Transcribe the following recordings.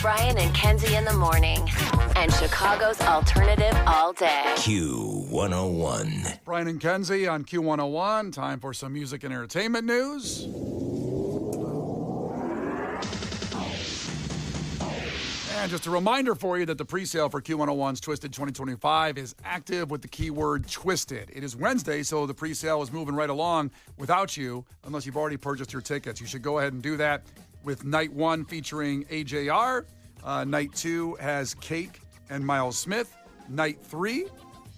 Brian and Kenzie in the morning. And Chicago's alternative all day. Q101. Brian and Kenzie on Q101. Time for some music and entertainment news. And just a reminder for you that the pre-sale for Q101's Twisted 2025 is active with the keyword Twisted. It is Wednesday, so the pre-sale is moving right along without you, unless you've already purchased your tickets. You should go ahead and do that with Night 1 featuring AJR. Night 2 has Cake and Miles Smith. Night 3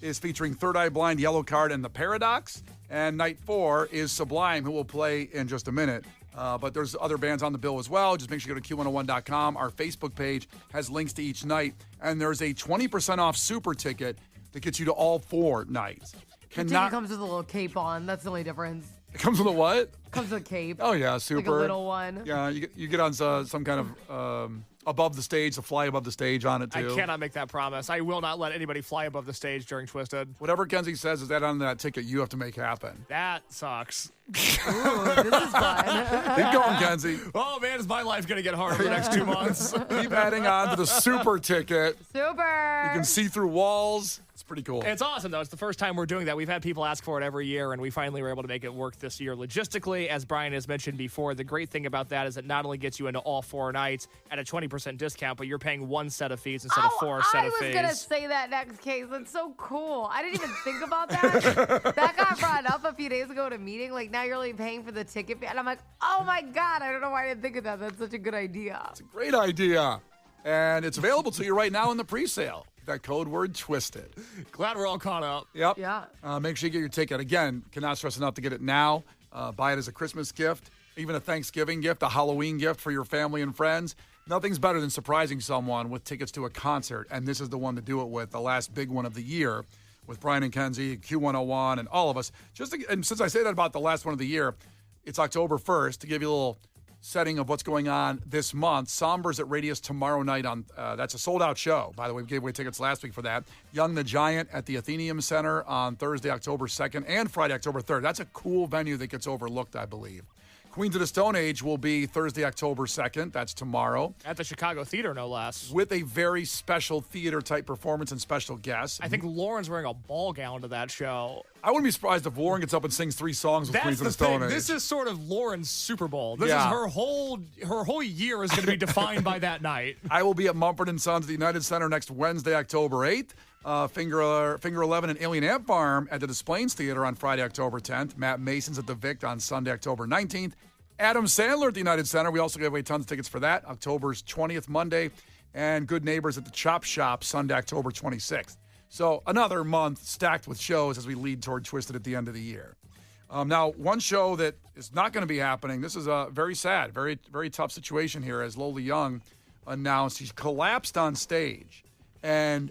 is featuring Third Eye Blind, Yellow Card, and The Paradox. And Night 4 is Sublime, who will play in just a minute. But there's other bands on the bill as well. Just make sure you go to Q101.com. Our Facebook page has links to each night. And there's a 20% off super ticket that gets you to all 4 nights. The ticket comes with a little cape on. That's the only difference. It comes with a what? Comes with a cape. Oh, yeah, super. Like a little one. Yeah, you get on some kind of above the stage, to fly above the stage on it, too. I cannot make that promise. I will not let anybody fly above the stage during Twisted. Whatever Kenzie says is that on that ticket you have to make happen. That sucks. Ooh, this is fun. Keep going, Kenzie. Oh, man, is my life going to get harder the next 2 months? Keep adding on to the super ticket. Super. You can see through walls. It's pretty cool. It's awesome, though. It's the first time we're doing that. We've had people ask for it every year, and we finally were able to make it work this year logistically. As Brian has mentioned before, the great thing about that is it not only gets you into all 4 nights at a 20% discount, but you're paying 1 set of fees instead of 4 set of fees. I was going to say that next case. That's so cool. I didn't even think about that. That got brought up a few days ago at a meeting. Like, now you're only paying for the ticket fee. And I'm like, oh, my God. I don't know why I didn't think of that. That's such a good idea. It's a great idea. And it's available to you right now in the pre-sale. That code word Twisted. Glad we're all caught up. Yep. Yeah. Make sure you get your ticket. Again, cannot stress enough to get it now. Buy it as a Christmas gift, even a Thanksgiving gift, a Halloween gift for your family and friends. Nothing's better than surprising someone with tickets to a concert, and this is the one to do it with, the last big one of the year with Brian and Kenzie, Q101, and all of us. And since I say that about the last one of the year, it's October 1st, to give you a little setting of what's going on this month. Somber's at Radius tomorrow night. That's a sold-out show. By the way, we gave away tickets last week for that. Young the Giant at the Athenaeum Center on Thursday, October 2nd, and Friday, October 3rd. That's a cool venue that gets overlooked, I believe. Queens of the Stone Age will be Thursday, October 2nd. That's tomorrow. At the Chicago Theater, no less. With a very special theater-type performance and special guests. I think Lauren's wearing a ball gown to that show. I wouldn't be surprised if Lauren gets up and sings 3 songs with Queens of the Stone Age. This is sort of Lauren's Super Bowl. This is her whole year is going to be defined by that night. I will be at Mumford & Sons at the United Center next Wednesday, October 8th. Finger 11 and Alien Ant Farm at the Des Plaines Theater on Friday, October 10th. Matt Mason's at the Vic on Sunday, October 19th. Adam Sandler at the United Center. We also gave away tons of tickets for that. October's 20th, Monday. And Good Neighbors at the Chop Shop, Sunday, October 26th. So another month stacked with shows as we lead toward Twisted at the end of the year. Now, one show that is not going to be happening, this is a very sad, very, very tough situation here, as Lola Young announced she collapsed on stage. And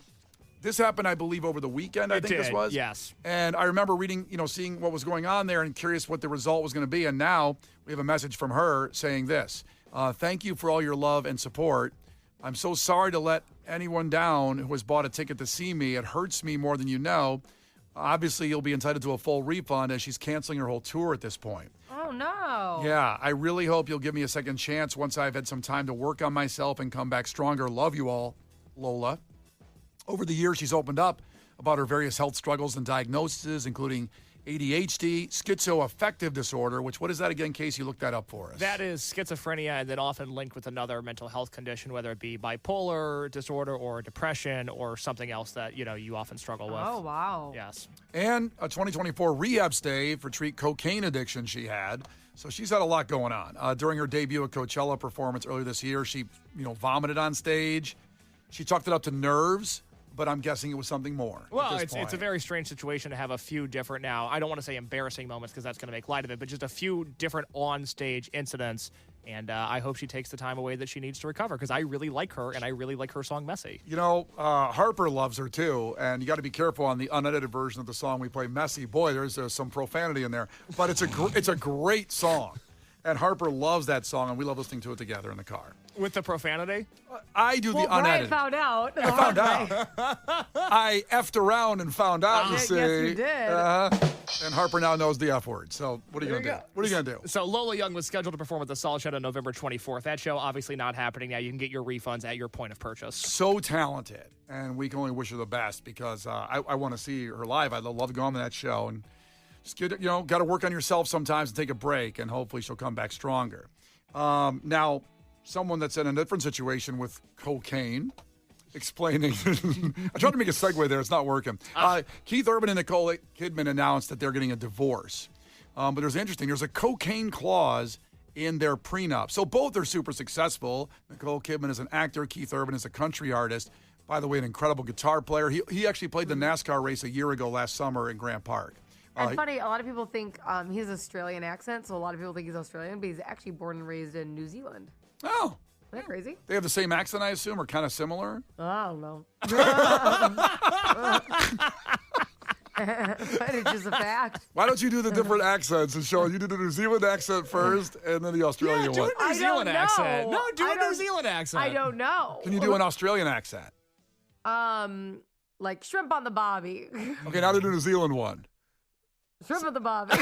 this happened, I believe, over the weekend, this was. Yes. And I remember reading, seeing what was going on there and curious what the result was going to be. And now we have a message from her saying this. Thank you for all your love and support. I'm so sorry to let anyone down who has bought a ticket to see me. It hurts me more than you know. Obviously, you'll be entitled to a full refund as she's canceling her whole tour at this point. Oh, no. Yeah, I really hope you'll give me a second chance once I've had some time to work on myself and come back stronger. Love you all, Lola. Over the years, she's opened up about her various health struggles and diagnoses, including ADHD, schizoaffective disorder, what is that again, Casey? You looked that up for us. That is schizophrenia and then often linked with another mental health condition, whether it be bipolar disorder or depression or something else that, you often struggle with. Oh, wow. Yes. And a 2024 rehab stay for treat cocaine addiction she had. So she's had a lot going on. During her debut at Coachella performance earlier this year, she, vomited on stage. She chalked it up to nerves. But I'm guessing it was something more. Well, it's a very strange situation to have a few different now. I don't want to say embarrassing moments because that's going to make light of it, but just a few different on-stage incidents. And I hope she takes the time away that she needs to recover because I really like her and I really like her song Messy. Harper loves her too. And you got to be careful on the unedited version of the song we play, Messy. Boy, there's some profanity in there. But it's a great song. And Harper loves that song, and we love listening to it together in the car. With the profanity? I do the unedited. Brian found out. I found out. I effed around and found out, you see. Yes, you did. And Harper now knows the F word. So what are you going to do? What are you going to do? So Lola Young was scheduled to perform at the Salt Shed on November 24th. That show obviously not happening now. You can get your refunds at your point of purchase. So talented. And we can only wish her the best because I want to see her live. I'd love to go on to that show. And just got to work on yourself sometimes and take a break. And hopefully she'll come back stronger. Now, someone that's in a different situation with cocaine. Explaining. I tried to make a segue there. It's not working. Keith Urban and Nicole Kidman announced that they're getting a divorce. But there's a cocaine clause in their prenup. So both are super successful. Nicole Kidman is an actor. Keith Urban is a country artist. By the way, an incredible guitar player. He actually played the NASCAR race a year ago last summer in Grant Park. And funny, a lot of people think he has Australian accent, so a lot of people think he's Australian, but he's actually born and raised in New Zealand. Oh. Isn't that crazy? They have the same accent, I assume, or kind of similar? I don't know. But it's just a fact. Why don't you do the different accents and show? You do the New Zealand accent first and then the Australian one. Do a New Zealand accent. No, do I a New Zealand accent. I don't know. Can you do an Australian accent? Like shrimp on the bobby. Okay, now do the New Zealand one. Shrimp on the bobby.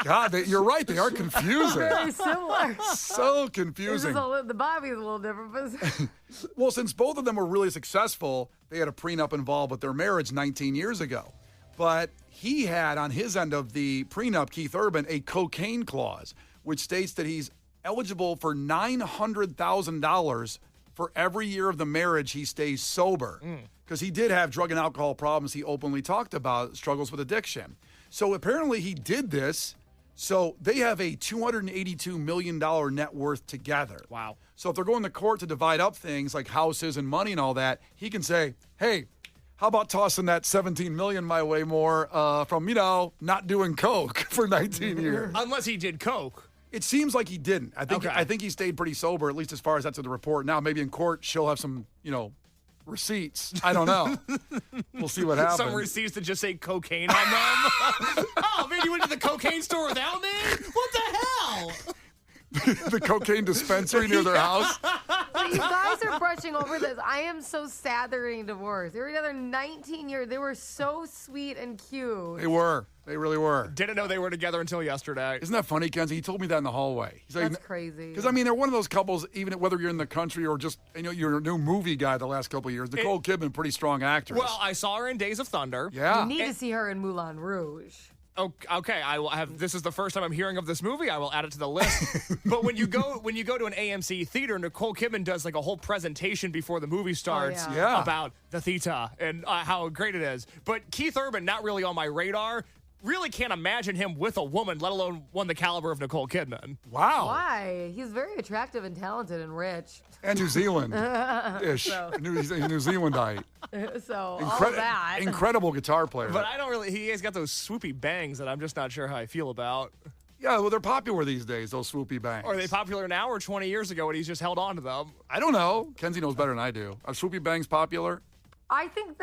God, you're right. They are confusing. Very similar. So confusing. The Bobby's a little different. But Well, since both of them were really successful, they had a prenup involved with their marriage 19 years ago. But he had on his end of the prenup, Keith Urban, a cocaine clause, which states that he's eligible for $900,000 for every year of the marriage he stays sober. Because he did have drug and alcohol problems he openly talked about, struggles with addiction. So apparently he did this. So they have a $282 million net worth together. Wow. So if they're going to court to divide up things like houses and money and all that, he can say, hey, how about tossing that $17 million my way more from, not doing coke for 19 years? Unless he did coke. It seems like he didn't. I think he stayed pretty sober, at least as far as that's in the report. Now, maybe in court, she'll have some, receipts. I don't know. We'll see what happens. Some receipts that just say cocaine on them. Oh, man, you went to the cocaine store without me? What the hell? The cocaine dispensary near their house. But you guys are brushing over this. I am so sad they're getting divorced. They were together 19 years. They were so sweet and cute. They were. They really were. Didn't know they were together until yesterday. Isn't that funny, Kenzie? He told me that in the hallway. He's like, that's crazy. Because, they're one of those couples, even whether you're in the country or just, you're a new movie guy the last couple of years. Nicole Kidman, pretty strong actress. Well, I saw her in Days of Thunder. Yeah. You need to see her in Moulin Rouge. Okay, I will have. This is the first time I'm hearing of this movie. I will add it to the list. But when you go to an AMC theater, Nicole Kidman does like a whole presentation before the movie starts Yeah. about the theater and how great it is. But Keith Urban, not really on my radar. Really can't imagine him with a woman, let alone one the caliber of Nicole Kidman. Wow. Why? He's very attractive and talented and rich. And New Zealand-ish. New Zealandite. So all that. Incredible guitar player. But I don't really. He has got those swoopy bangs that I'm just not sure how I feel about. Yeah, well, they're popular these days, those swoopy bangs. Are they popular now or 20 years ago and he's just held on to them? I don't know. Kenzie knows better than I do. Are swoopy bangs popular? I think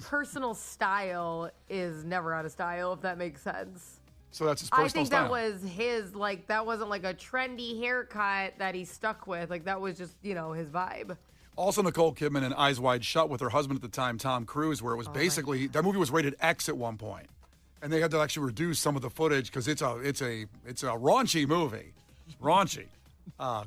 personal style is never out of style, if that makes sense. So that's his personal style. That was his, that wasn't like a trendy haircut that he stuck with. Like, that was just, his vibe. Also, Nicole Kidman in Eyes Wide Shut with her husband at the time, Tom Cruise, where it was basically, that movie was rated X at one point. And they had to actually reduce some of the footage because it's a raunchy movie. Raunchy.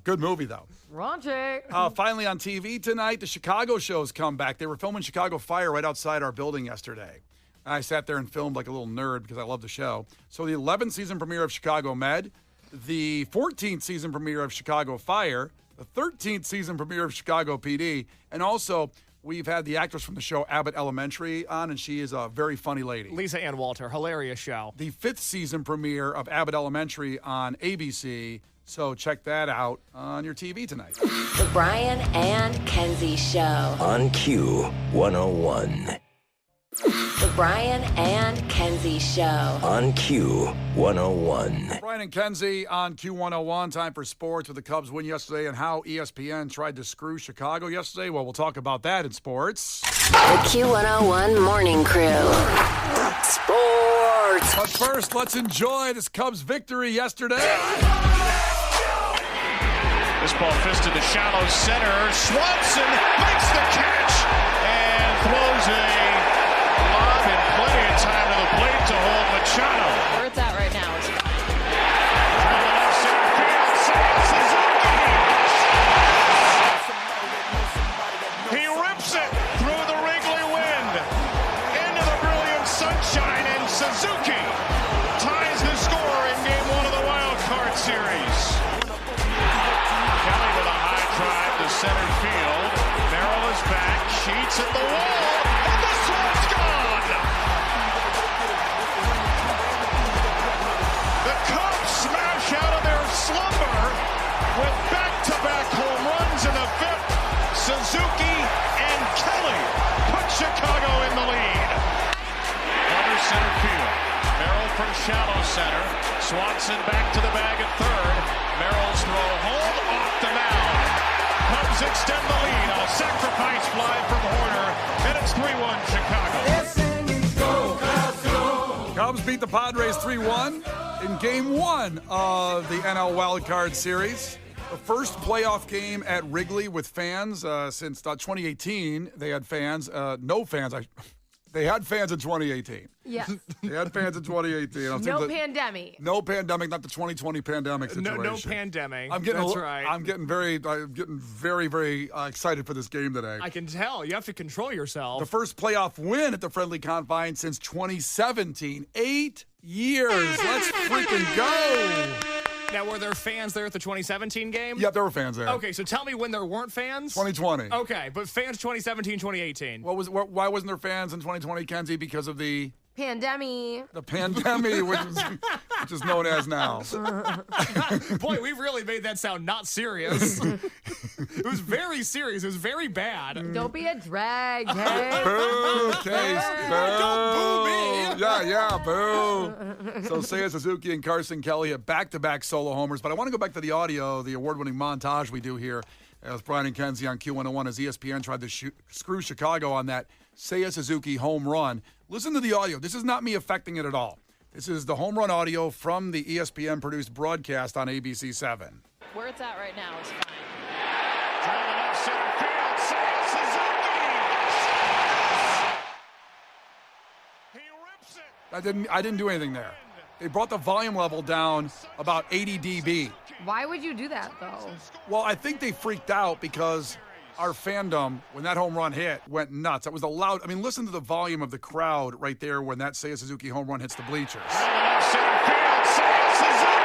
Good movie, though. Raunchy. Finally on TV tonight, the Chicago shows come back. They were filming Chicago Fire right outside our building yesterday. I sat there and filmed like a little nerd because I love the show. So the 11th season premiere of Chicago Med, the 14th season premiere of Chicago Fire, the 13th season premiere of Chicago PD, and also we've had the actress from the show Abbott Elementary on, and she is a very funny lady. Lisa Ann Walter, hilarious show. The 5th season premiere of Abbott Elementary on ABC. So check that out on your TV tonight. The Brian and Kenzie Show. On Q101. The Brian and Kenzie Show. On Q101. Brian and Kenzie on Q101. Time for sports with the Cubs win yesterday and how ESPN tried to screw Chicago yesterday. Well, we'll talk about that in sports. The Q101 Morning Crew. Sports. But first, let's enjoy this Cubs victory yesterday. This ball fisted to shallow center. Swanson makes the catch and throws a time to the plate to hold Machado. Where it's at right now is fine. From the left center field, Seiya Suzuki. He rips it through the Wrigley wind into the brilliant sunshine, and Suzuki ties the score in Game 1 of the Wild Card Series. Kelly with a high drive to center field. Merrill is back, Sheets at the wall, and this one's gone. The Cubs smash out of their slumber with back-to-back home runs in the fifth. Suzuki and Kelly put Chicago in the lead. Under center field. Merrill from shallow center. Swanson back to the bag at third. Merrill's throw home off the mound. Cubs extend the lead on a sacrifice fly from Horner, and it's 3-1 Chicago. Cubs beat the Padres 3-1 in Game 1 of the NL Wild Card Series. The first playoff game at Wrigley with fans since 2018. They had fans, no fans. They had fans in 2018. Yes. They had fans in 2018. No pandemic. No pandemic, not the 2020 pandemic situation. No pandemic. That's right. I'm getting very, very excited for this game today. I can tell. You have to control yourself. The first playoff win at the friendly confines since 2017. 8 years. Let's freaking go. Now, were there fans there at the 2017 game? Yeah, there were fans there. Okay, so tell me when there weren't fans. 2020. Okay, but fans 2017, 2018. Why wasn't there fans in 2020, Kenzie? Because of the Pandemic. which is known as now. Boy, we really made that sound not serious. It was very serious. It was very bad. Don't be a drag, hey. Boo, Case. Boo. Don't boo me. Yeah, boo. So Seiya Suzuki and Carson Kelly have back-to-back solo homers. But I want to go back to the audio, the award-winning montage we do here with Brian and Kenzie on Q101 as ESPN tried to screw Chicago on that Seiya Suzuki home run. Listen to the audio. This is not me affecting it at all. This is the home run audio from the ESPN-produced broadcast on ABC 7. Where it's at right now is fine. Driven up center field, Seiya Suzuki. He rips it. I didn't do anything there. They brought the volume level down about 80 dB. Why would you do that, though? Well, I think they freaked out because our fandom, when that home run hit, went nuts. It was a loud. I mean, listen to the volume of the crowd right there when that Seiya Suzuki home run hits the bleachers. Driven up center field, Seiya Suzuki.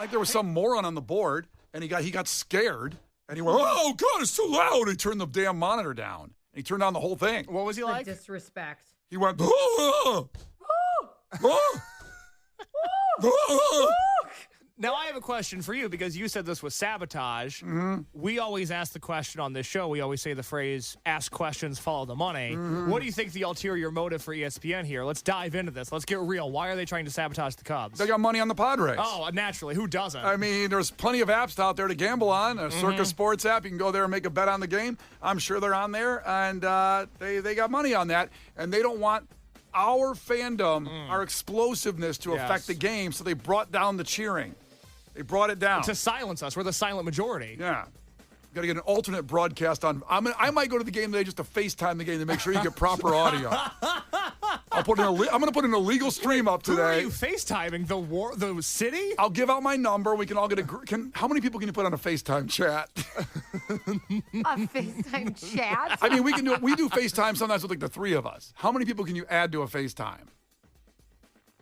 Like there was some moron on the board, and he got scared, and he went, "Oh God, it's too loud!" He turned the damn monitor down, and he turned down the whole thing. What was he like? Disrespect. He went, "Oh, oh, oh." Now, I have a question for you because you said this was sabotage. Mm-hmm. We always ask the question on this show. We always say the phrase, ask questions, follow the money. Mm-hmm. What do you think the ulterior motive for ESPN here? Let's dive into this. Let's get real. Why are they trying to sabotage the Cubs? They got money on the Padres. Oh, naturally. Who doesn't? I mean, there's plenty of apps out there to gamble on. A Circus Sports app, you can go there and make a bet on the game. I'm sure they're on there, and they got money on that, and they don't want our fandom, our explosiveness to affect the game, so they brought down the cheering. They brought it down. To silence us. We're the silent majority. Yeah. Got to get an alternate broadcast on. I might go to the game today just to FaceTime the game to make sure you get proper audio. I'm going to put an illegal stream up today. Who are you FaceTiming? The city? I'll give out my number. We can all get how many people can you put on a FaceTime chat? A FaceTime chat? I mean, we do FaceTime sometimes with like the three of us. How many people can you add to a FaceTime?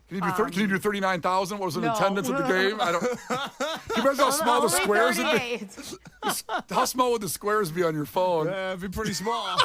Can you do 39,000? What was in attendance at the game? I don't. Can you imagine how small the squares would be? How small would the squares be on your phone? It'd be pretty small.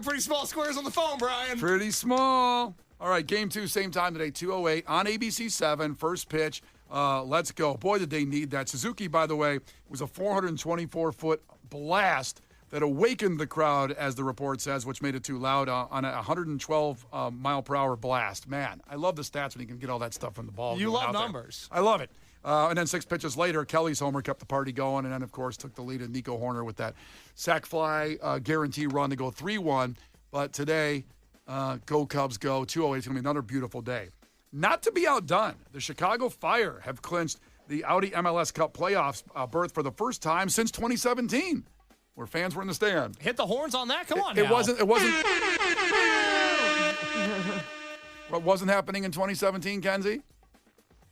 Pretty small squares on the phone, Brian. Pretty small. All right, game 2, same time today, 2:08 on ABC 7. First pitch. Let's go. Boy, did they need that. Suzuki, by the way, was a 424-foot blast that awakened the crowd, as the report says, which made it too loud on a 112-mile-per-hour blast. Man, I love the stats when you can get all that stuff from the ball. You love numbers. I love it. And then 6 pitches later, Kelly's homer kept the party going, and then, of course, took the lead in Nico Horner with that sac fly guarantee run to go 3-1. But today, go Cubs, go. 2:08 is going to be another beautiful day. Not to be outdone, the Chicago Fire have clinched the Audi MLS Cup playoffs berth for the first time since 2017. where fans were in the stand. Hit the horns on that. Come on, It now. wasn't. What wasn't happening in 2017, Kenzie?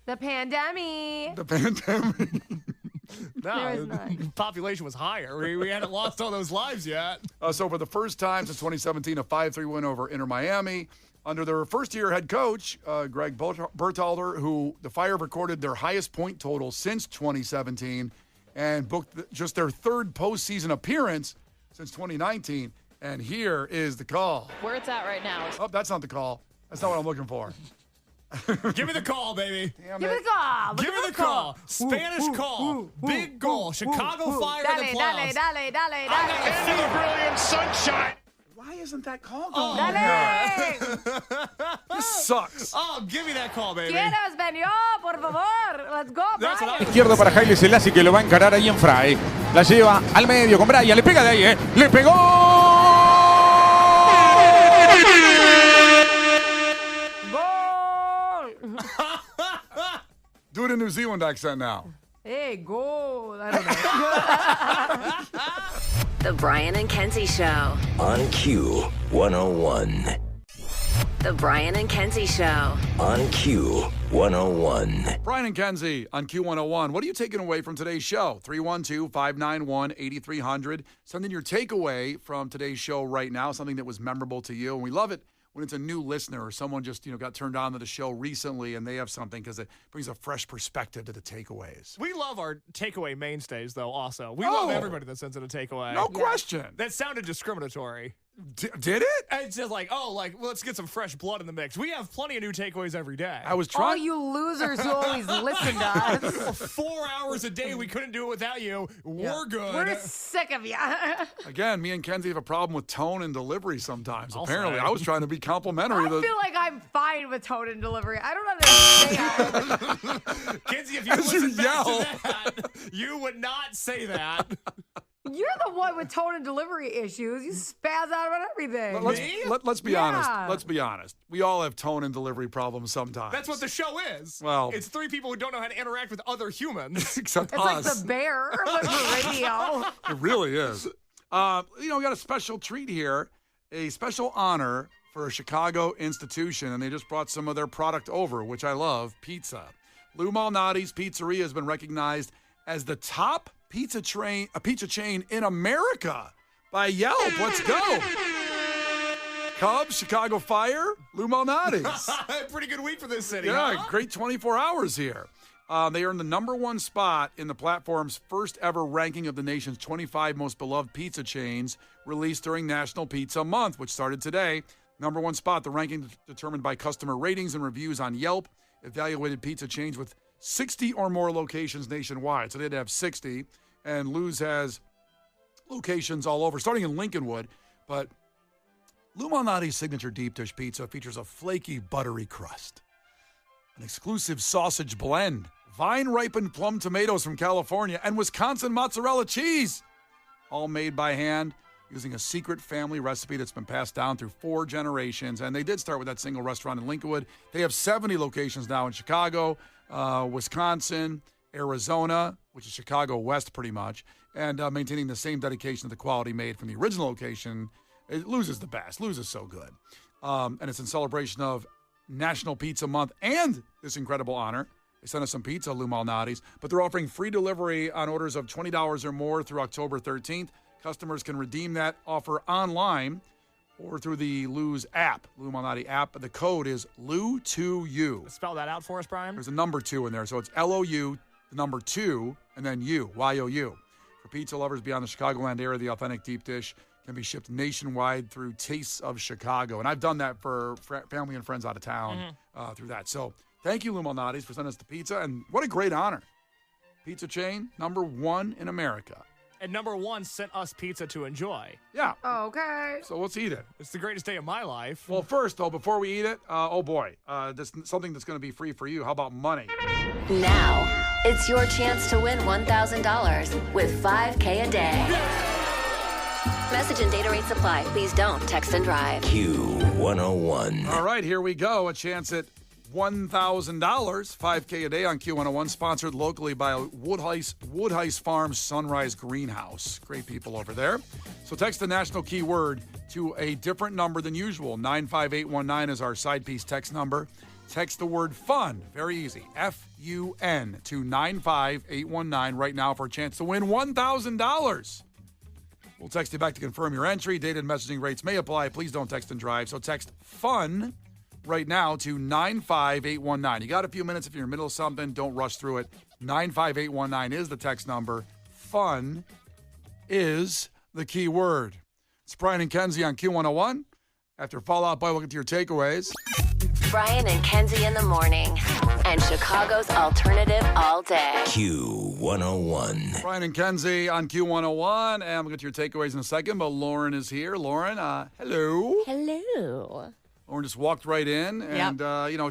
The pandemic. The pandemic. There was No, none. the population was higher. We hadn't lost all those lives yet. So for the first time since 2017, a 5-3 win over Inter Miami. Under their first-year head coach, Greg Berhalter, who the Fire recorded their highest point total since 2017 and booked just their third postseason appearance since 2019. And here is the call. Where it's at right now is Oh, that's not the call. That's not what I'm looking for. Give me the call, baby. Damn Give me it. the call. Give me the call. Spanish call. Big goal. Chicago Fire in the Dale, playoffs. dale, dale, dale, I dale. Into the brilliant sunshine. Why isn't that call Oh, going here? Dale. This sucks. Oh, give me that call, baby. ¿Quién nos venió, por favor? Let's go, That's what Brian. Izquierdo para Haile Selassie que lo va a encarar ahí en Fry. La lleva al medio con Brian. Le pega de ahí, Le pegó. Goal. Do it in New Zealand accent now. Hey, goal. I don't know. The Brian and Kenzie Show. On Q 101. The Brian and Kenzie Show. On Q 101. Brian and Kenzie on Q101. What are you taking away from today's show? 312-591-8300. Send in your takeaway from today's show right now, something that was memorable to you. And we love it when it's a new listener or someone just, got turned on to the show recently and they have something because it brings a fresh perspective to the takeaways. We love our takeaway mainstays, though, also. We Oh. love everybody that sends in a takeaway. No question. That sounded discriminatory. Did it? It's just like, well, let's get some fresh blood in the mix. We have plenty of new takeaways every day. I was All trying. you losers who always listen to us. 4 hours a day, we couldn't do it without you. We're good. We're sick of you. Again, me and Kenzie have a problem with tone and delivery sometimes. I'll Apparently, say. I was trying to be complimentary. I feel like I'm fine with tone and delivery. I don't understand. Kenzie, if you As you listen back yell. to that, you would not say that. You're the one with tone and delivery issues. You spaz out about everything. Let's be Yeah. honest. Let's be honest. We all have tone and delivery problems sometimes. That's what the show is. Well- it's three people who don't know how to interact with other humans. except It's like us. the bear but for radio. It really is. We got a special treat here, a special honor for a Chicago institution, and they just brought some of their product over, which I love, pizza. Lou Malnati's Pizzeria has been recognized as the top pizza chain in America by Yelp. Let's go. Cubs, Chicago Fire, Lou Malnati's. Pretty good week for this city. Yeah, huh? great 24 hours here. They earned the #1 spot in the platform's first ever ranking of the nation's 25 most beloved pizza chains released during National Pizza Month, which started today. #1 spot, the ranking determined by customer ratings and reviews on Yelp, evaluated pizza chains with 60 or more locations nationwide. So they'd have 60, and Lou's has locations all over, starting in Lincolnwood. But Lou Malnati's signature deep dish pizza features a flaky, buttery crust, an exclusive sausage blend, vine-ripened plum tomatoes from California, and Wisconsin mozzarella cheese, all made by hand using a secret family recipe that's been passed down through 4 generations. And they did start with that single restaurant in Lincolnwood. They have 70 locations now in Chicago, Wisconsin, Arizona, which is Chicago West pretty much, and maintaining the same dedication to the quality made from the original location. Lou's is the best. Lou's is so good. And it's in celebration of National Pizza Month and this incredible honor. They sent us some pizza, Lou Malnati's, but they're offering free delivery on orders of $20 or more through October 13th. Customers can redeem that offer online or through the Lou's app, Lou Malnati app. The code is Lou2U. Spell that out for us, Brian. There's a number 2 in there, so it's LOU, the number 2, and then U, YOU. For pizza lovers beyond the Chicagoland area, the authentic deep dish can be shipped nationwide through Tastes of Chicago. And I've done that for family and friends out of town through that. So thank you, Lou Malnati's, for sending us the pizza. And what a great honor. Pizza chain, #1 in America. And #1 sent us pizza to enjoy. Yeah. Okay. So let's eat it. It's the greatest day of my life. Well, first, though, before we eat it, this something that's going to be free for you. How about money? Now, it's your chance to win $1,000 with $5K a day. Message and data rates apply. Please don't text and drive. Q 101. All right, here we go. A chance at $1,000, 5K a day on Q101, sponsored locally by Woodheist Farms Sunrise Greenhouse. Great people over there. So text the national keyword to a different number than usual. 95819 is our side piece text number. Text the word FUN, very easy, F-U-N, to 95819 right now for a chance to win $1,000. We'll text you back to confirm your entry. Dated messaging rates may apply. Please don't text and drive. So text FUN right now to 95819. You got a few minutes if you're in the middle of something. Don't rush through it. 95819 is the text number. FUN is the key word. It's Brian and Kenzie on Q101. After Fallout Boy, we'll get to your takeaways. Brian and Kenzie in the morning. And Chicago's alternative all day. Q101. Brian and Kenzie on Q101. And we'll get to your takeaways in a second, but Lauren is here. Lauren, hello. Hello. Lauren just walked right in, and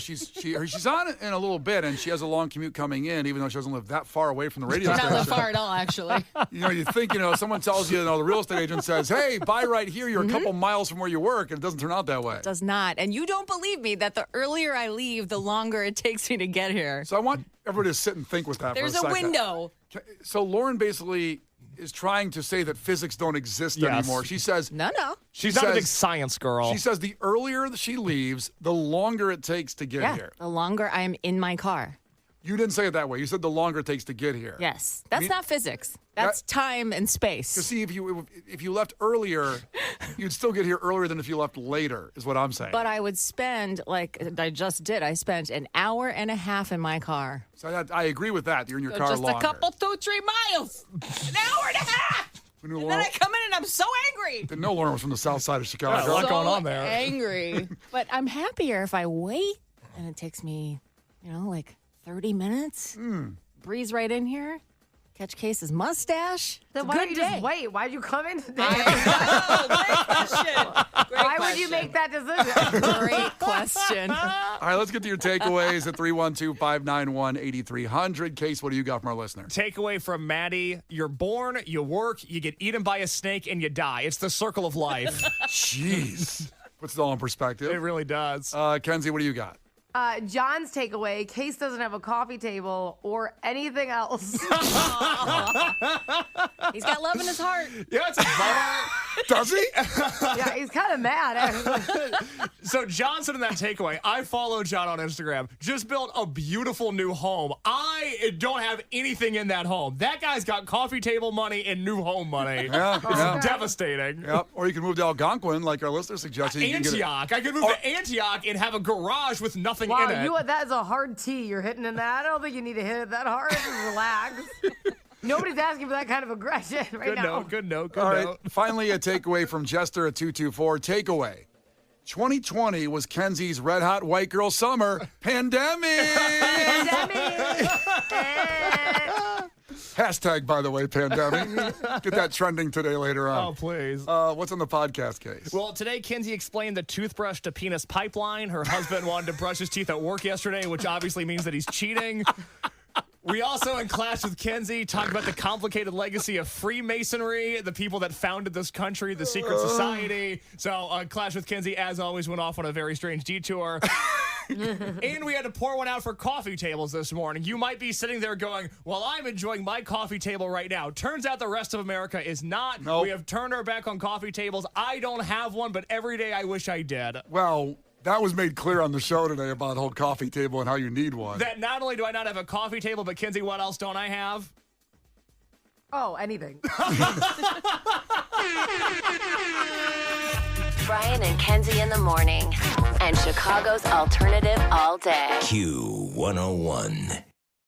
she's on in a little bit, and she has a long commute coming in, even though she doesn't live that far away from the radio station. Not that far at all, actually. You think, someone tells you, the real estate agent says, hey, buy right here, you're a couple miles from where you work, and it doesn't turn out that way. It does not. And you don't believe me that the earlier I leave, the longer it takes me to get here. So I want everybody to sit and think with that There's for a second. window. So Lauren basically is trying to say that physics don't exist anymore. She says... No. She's not a big science girl. She says the earlier that she leaves, the longer it takes to get here. The longer I'm in my car. You didn't say it that way. You said the longer it takes to get here. Yes. That's not physics. That's time and space. To see if you left earlier, you'd still get here earlier than if you left later, is what I'm saying. But I would spend, like I just did, I spent an hour and a half in my car. So I agree with that. You're in your car just longer. a couple, 2-3 miles. An hour and a half. And then I come in and I'm so angry. Didn't know Lauren was from the south side of Chicago. Yeah, a lot going on there. Angry. But I'm happier if I wait and it takes me, like 30 minutes. Breeze right in here. Catch Case's mustache. Then why don't you just wait? Why'd you come in today? Great question. Why would you make that decision? Great question. All right, let's get to your takeaways at 312-591-8300. Case, what do you got from our listener? Takeaway from Maddie: you're born, you work, you get eaten by a snake, and you die. It's the circle of life. Jeez. Puts it all in perspective. It really does. Kenzie, what do you got? John's takeaway: Case doesn't have a coffee table or anything else. He's got love in his heart. Yeah, it's a bummer. Does he? Yeah, he's kind of mad, actually. So John said in that takeaway, I follow John on Instagram, just built a beautiful new home. I don't have anything in that home. That guy's got coffee table money and new home money. It's devastating. Yep. Or you can move to Algonquin, like our listener suggested. Antioch. I could move to Antioch and have a garage with nothing in it. Wow, that is a hard tee you're hitting in that. I don't think you need to hit it that hard. Just relax. Nobody's asking for that kind of aggression right now. Good note. All right. Finally, a takeaway from Jester at 224. Takeaway. 2020 was Kenzie's red hot white girl summer. Pandemic. Hashtag, by the way, pandemic. Get that trending today later on. Oh, please. What's on the podcast case? Well, today, Kenzie explained the toothbrush to penis pipeline. Her husband wanted to brush his teeth at work yesterday, which obviously means that he's cheating. We also, in Clash with Kenzie, talked about the complicated legacy of Freemasonry, the people that founded this country, the secret society. So, Clash with Kenzie, as always, went off on a very strange detour. And we had to pour one out for coffee tables this morning. You might be sitting there going, well, I'm enjoying my coffee table right now. Turns out the rest of America is not. Nope. We have turned our back on coffee tables. I don't have one, but every day I wish I did. Well, that was made clear on the show today about the whole coffee table and how you need one. That not only do I not have a coffee table, but Kenzie, what else don't I have? Oh, anything. Brian and Kenzie in the morning. And Chicago's alternative all day. Q101.